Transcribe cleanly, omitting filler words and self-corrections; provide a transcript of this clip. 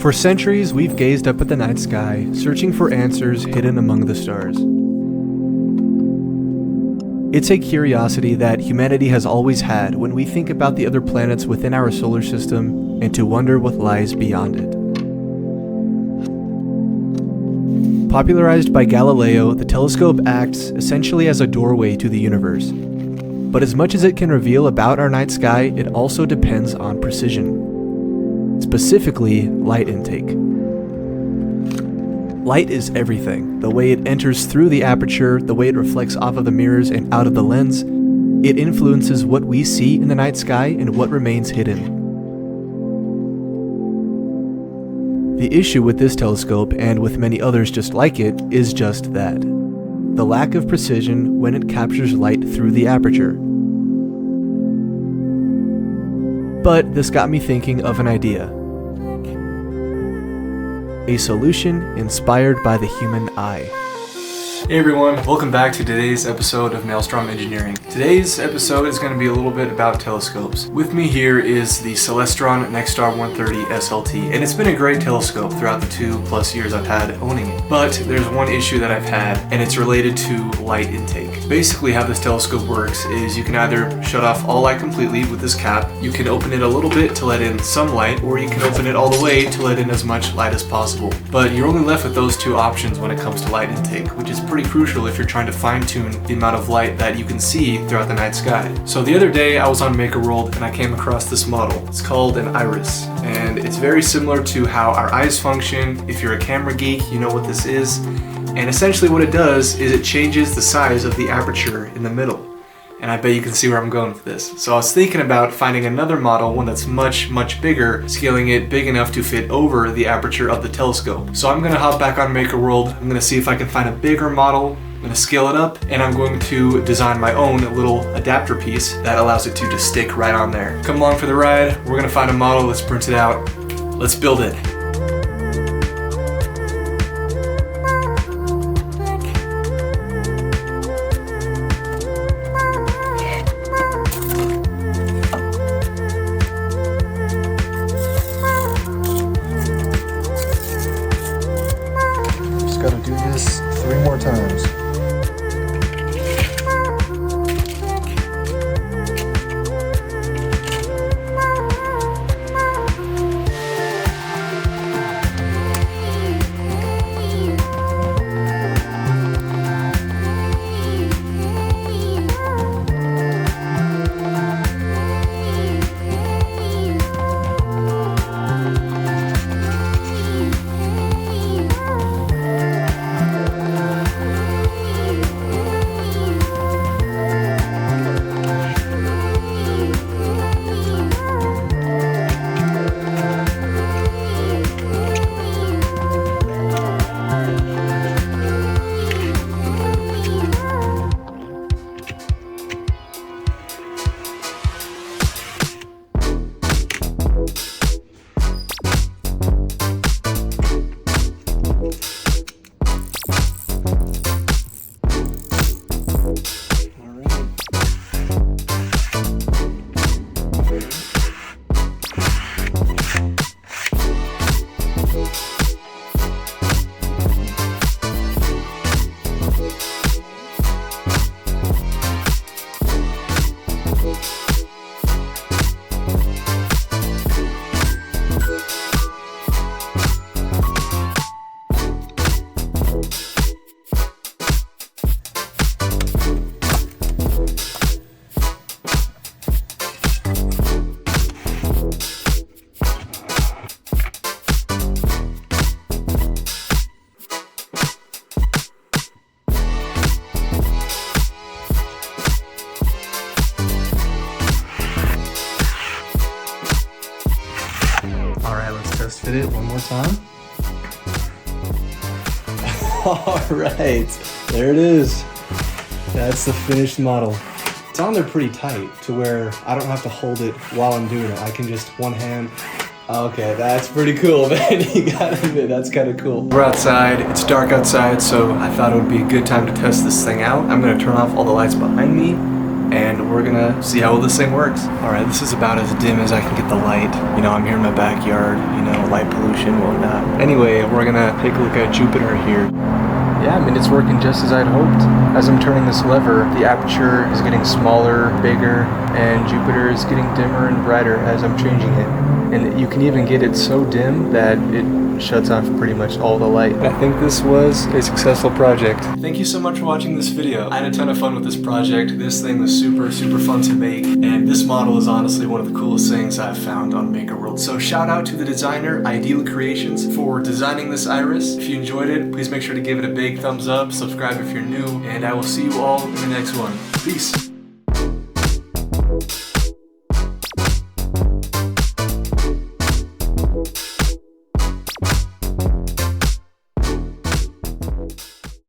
For centuries, we've gazed up at the night sky, searching for answers hidden among the stars. It's a curiosity that humanity has always had when we think about the other planets within our solar system and to wonder what lies beyond it. Popularized by Galileo, the telescope acts essentially as a doorway to the universe. But as much as it can reveal about our night sky, it also depends on precision. Specifically, light intake. Light is everything. The way it enters through the aperture, the way it reflects off of the mirrors and out of the lens, it influences what we see in the night sky and what remains hidden. The issue with this telescope, and with many others just like it, is just that. The lack of precision when it captures light through the aperture. But this got me thinking of an idea. A solution inspired by the human eye. Hey everyone, welcome back to today's episode of Maelstrom Engineering. Today's episode is going to be a little bit about telescopes. With me here is the Celestron NexStar 130 SLT, and it's been a great telescope throughout the 2+ years I've had owning it. But there's one issue that I've had, and it's related to light intake. Basically how this telescope works is you can either shut off all light completely with this cap, you can open it a little bit to let in some light, or you can open it all the way to let in as much light as possible. But you're only left with those two options when it comes to light intake, which is pretty crucial if you're trying to fine-tune the amount of light that you can see throughout the night sky. So the other day I was on MakerWorld and I came across this model. It's called an iris, and it's very similar to how our eyes function. If you're a camera geek, you know what this is. And essentially what it does is it changes the size of the aperture in the middle. And I bet you can see where I'm going with this. So I was thinking about finding another model, one that's much bigger, scaling it big enough to fit over the aperture of the telescope. So I'm gonna hop back on MakerWorld. I'm gonna see if I can find a bigger model. I'm gonna scale it up, and I'm going to design my own little adapter piece that allows it to just stick right on there. Come along for the ride. We're gonna find a model, let's print it out. Let's build it. Gotta do this 3 more times. Fit it one more time. Alright, there it is. That's the finished model. It's on there pretty tight to where I don't have to hold it while I'm doing it. I can just one hand. Okay, that's pretty cool, man. You gotta admit, that's kind of cool. We're outside, it's dark outside, so I thought it would be a good time to test this thing out. I'm gonna turn off all the lights behind me, and we're gonna see how well this thing works. Alright, this is about as dim as I can get the light. You know, I'm here in my backyard, you know, light pollution, whatnot. Anyway, we're gonna take a look at Jupiter here. Yeah, I mean, it's working just as I'd hoped. As I'm turning this lever, the aperture is getting smaller, bigger, and Jupiter is getting dimmer and brighter as I'm changing it. And you can even get it so dim that it shuts off pretty much all the light. I think this was a successful project. Thank you so much for watching this video. I had a ton of fun with this project. This thing was super fun to make, and this model is honestly one of the coolest things I've found on MakerWorld. So shout out to the designer, Dyalla Creations, for designing this iris. If you enjoyed it, please make sure to give it a big thumbs up, subscribe if you're new, and I will see you all in the next one. Peace.